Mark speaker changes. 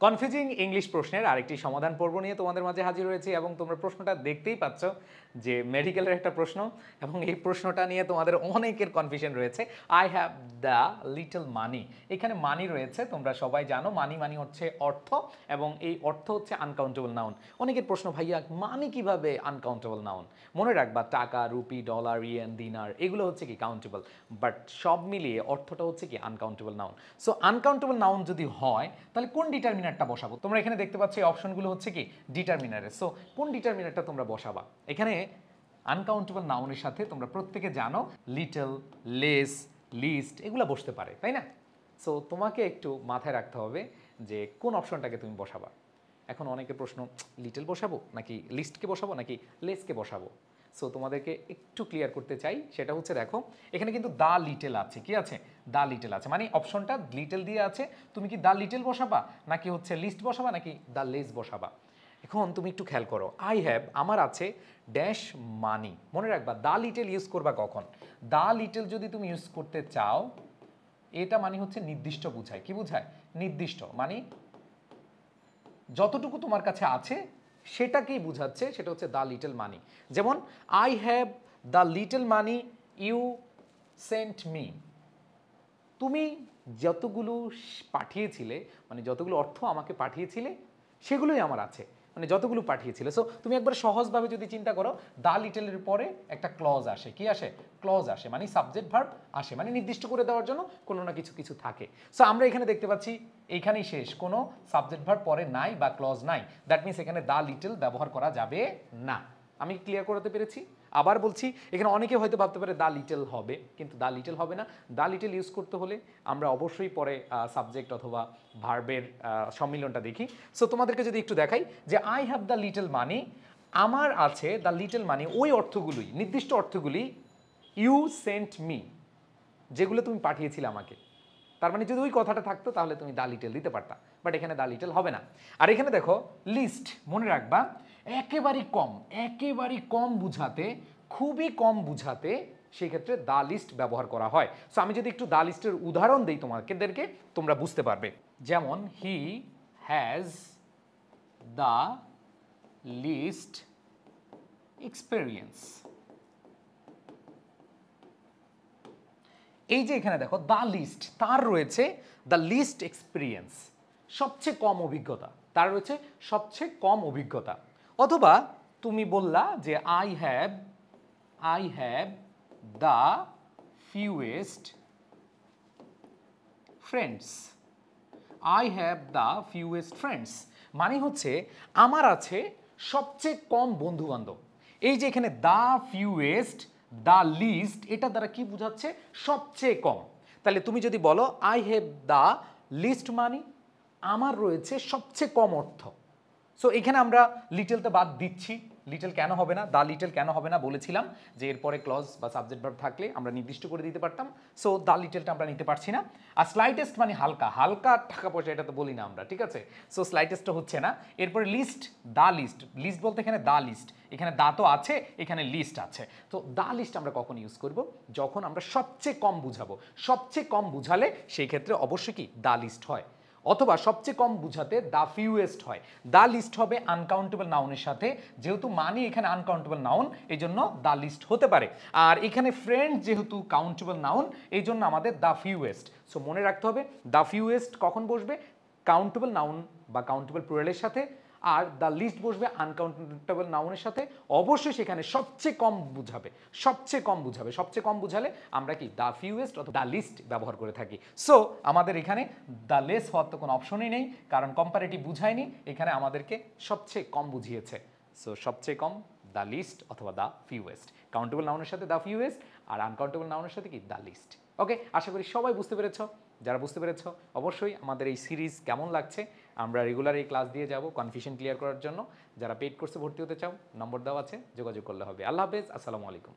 Speaker 1: Confusing English প্রশ্নের আরেকটি সমাধান পর্ব নিয়ে তোমাদের মাঝে হাজির হয়েছি এবং তোমরা প্রশ্নটা দেখতেই পাচ্ছ যে মেডিকেলের একটা প্রশ্ন এবং এই প্রশ্নটা নিয়ে তোমাদের অনেকের কনফিউশন রয়েছে। আই হ্যাভ দ্য লিটল মানি, এখানে মানি রয়েছে, তোমরা সবাই জানো মানি মানি হচ্ছে অর্থ এবং এই অর্থ হচ্ছে আনকাউন্টেবল নাউন। অনেকের প্রশ্ন, ভাইয়া মানি কিভাবে আনকাউন্টেবল নাউন? মনে রাখবা টাকা, রুপি, ডলার, ইয়েন, দিনার এগুলো হচ্ছে কি কাউন্টেবল, বাট সব মিলিয়ে অর্থটা হচ্ছে কি uncountable noun. So uncountable noun যদি হয় তাহলে কোন ডিটারমিনারটা বসাবো? তোমরা এখানে দেখতে পাচ্ছ এই অপশনগুলো হচ্ছে কি ডিটারমিনারে। সো কোন ডিটারমিনারটা তোমরা বসাবা? এখানে আনকাউন্টেবল নাউনের সাথে তোমরা প্রত্যেকে জানো লিটল, লেস, লিস্ট এগুলো বসতে পারে, তাই না? সো তোমাকে একটু মাথায় রাখতে হবে যে কোন অপশনটাকে তুমি বসাবা। এখন অনেকের প্রশ্ন, লিটল বসাবো নাকি লিস্টকে বসাবো নাকি লেসকে বসাবো? সো তোমাদেরকে একটু ক্লিয়ার করতে চাই, সেটা হচ্ছে দেখো এখানে কিন্তু দা লিটল আছে, কি আছে? দা লিটল আছে, মানে অপশনটা লিটল দিয়ে আছে। তুমি কি দা লিটল বসাবা নাকি হচ্ছে লিস্ট বসাবা নাকি দা লেস বসাবা? এখন তুমি একটু খেয়াল করো, আই হ্যাভ আমার আছে ড্যাশ মানি। মনে রাখবা দা লিটল ইউজ করবা কখন? দা লিটল যদি তুমি ইউজ করতে চাও, এটা মানে হচ্ছে নির্দিষ্ট বুঝায়। কি বুঝায়? নির্দিষ্ট, মানে যতটুকু তোমার কাছে আছে সেটাকেই বুঝাচ্ছে, সেটা হচ্ছে দ্য লিটল মানি। যেমন I have the little money you sent me. তুমি যতগুলো পাঠিয়েছিলে, মানে যতগুলো অর্থ আমাকে পাঠিয়েছিলে সেগুলোই আমার আছে, মানে যতগুলো পাঠিয়েছিলে। সো তুমি একবার সহজভাবে যদি চিন্তা করো, দ্য লিটলের পরে একটা ক্লজ আসে, কি আসে? ক্লজ আসে, মানে সাবজেক্ট ভার্ব আসে, মানে নির্দিষ্ট করে দেওয়ার জন্য কোনো না কিছু কিছু থাকে। সো আমরা এখানে দেখতে পাচ্ছি এইখানেই শেষ, কোনো সাবজেক্ট ভার্ব পরে নাই বা ক্লজ নাই। দ্যাট মিনস এখানে দ্য লিটল ব্যবহার করা যাবে না। আমি ক্লিয়ার করতে পেরেছি? আবার বলছি, এখানে অনেকে হয়তো ভাবতে পারে দ্য লিটল হবে, কিন্তু দ্য লিটল হবে না। দ্য লিটল ইউজ করতে হলে আমরা অবশ্যই পরে সাবজেক্ট অথবা ভার্বের সম্মিলনটা দেখি। সো তোমাদেরকে যদি একটু দেখাই যে আই হ্যাভ দ্য লিটল মানি, আমার আছে দ্য লিটল মানি, ওই অর্থগুলোই, নির্দিষ্ট অর্থগুলি ইউ সেন্ট মি, যেগুলো তুমি পাঠিয়েছিলে আমাকে। তার মানে যদি ওই কথাটা থাকতো তাহলে তুমি দা লিটল দিতে পারতা, বাট এখানে দা লিটল হবে না। আর এখানে দেখো লিস্ট, মনে রাখবা একেবারেই কম, একেবারেই কম বুঝাতে, খুবই কম বুঝাতে সেই ক্ষেত্রে দা লিস্ট ব্যবহার করা হয়। সো আমি যদি একটু দা লিস্টের উদাহরণ দিই তোমাদেরকে, তোমরা বুঝতে পারবে। যেমন he has the least experience. এই যে এখানে দেখো দ্য লিস্ট, তার রয়েছে দ্য লিস্ট এক্সপিরিয়েন্স, সবচেয়ে কম অভিজ্ঞতা, তার রয়েছে সবচেয়ে কম অভিজ্ঞতা। অথবা তুমি বললা যে I have the fewest friends. I have the fewest friends মানে হচ্ছে আমার আছে সবচেয়ে কম বন্ধু বান্ধব। এই যে এখানে দ্য ফিউয়েস্ট, দ্য লিস্ট, এটা দ্বারা কি বোঝাচ্ছে? সবচেয়ে কম। তাহলে তুমি যদি বলো আই হ্যাভ দ্য লিস্ট মানি, আমার রয়েছে সবচেয়ে কম অর্থ। সো এখানে আমরা লিটলটা বাদ দিচ্ছি। লিটল কেন হবে না, দা লিটল কেন হবে না? বলেছিলাম যে এরপরে ক্লজ বা সাবজেক্ট ভার্ব থাকলে আমরা নির্দিষ্ট করে দিতে পারতাম। সো দা লিটলটা আমরা নিতে পারছি না। আর স্লাইটেস্ট মানে হালকা, হালকা টাকা পয়সা, এটা তো বলি না আমরা, ঠিক আছে? সো স্লাইটেস্টটা হচ্ছে না। এরপরে লিস্ট, দা লিস্ট, লিস্ট বলতে এখানে দা লিস্ট, এখানে দা তো আছে, এখানে লিস্ট আছে। তো দা লিস্ট আমরা কখন ইউজ করব? যখন আমরা সবচেয়ে কম বুঝাবো। সবচেয়ে কম বুঝালে সেই ক্ষেত্রে অবশ্যই কি দা লিস্ট হয়, অথবা সবচেয়ে কম বুঝাতে দ্য ফিউয়েস্ট হয়। দ্য লিস্ট হবে আনকাউন্টেবল নাউনের সাথে, যেহেতু মানি এখানে আনকাউন্টেবল নাউন, এই জন্য দ্য লিস্ট হতে পারে। আর এখানে ফ্রেন্ড যেহেতু কাউন্টেবল নাউন, এই জন্য আমাদের দ্য ফিউয়েস্ট। সো মনে রাখতে হবে দ্য ফিউয়েস্ট কখন বসবে? কাউন্টেবল নাউন বা কাউন্টেবল প্লুরালের সাথে। আর দ্য লিস্ট বসবে আনকাউন্টেবল নাউনের সাথে। অবশ্যই সেখানে সবচেয়ে কম বুঝাবে, সবচেয়ে কম বুঝাবে। সবচেয়ে কম বুঝালে আমরা কি দ্য ফিউয়েস্ট অথবা দ্য লিস্ট ব্যবহার করে থাকি। সো আমাদের এখানে দ্য লেস হওয়ার তো কোনো অপশনই নেই, কারণ কম্পারেটিভ বুঝায়নি, এখানে আমাদেরকে সবচেয়ে কম বুঝিয়েছে। সো সবচেয়ে কম দ্য লিস্ট অথবা দ্য ফিউয়েস্ট। কাউন্টেবল নাউনের সাথে দ্য ফিউয়েস্ট, আর আনকাউন্টেবল নাউনের সাথে কি দ্য লিস্ট। ওকে, আশা করি সবাই বুঝতে পেরেছ। যারা বুঝতে পেরেছ অবশ্যই আমাদের এই সিরিজ কেমন লাগছে, আমরা রেগুলার এই ক্লাস দিয়ে যাব কনফিউশন ক্লিয়ার করার জন্য। যারা পেইড কোর্সে ভর্তি হতে চাও, নম্বর দেওয়া আছে, যোগাযোগ করলে হবে। আল্লাহ হাফেজ, আসসালামু আলাইকুম।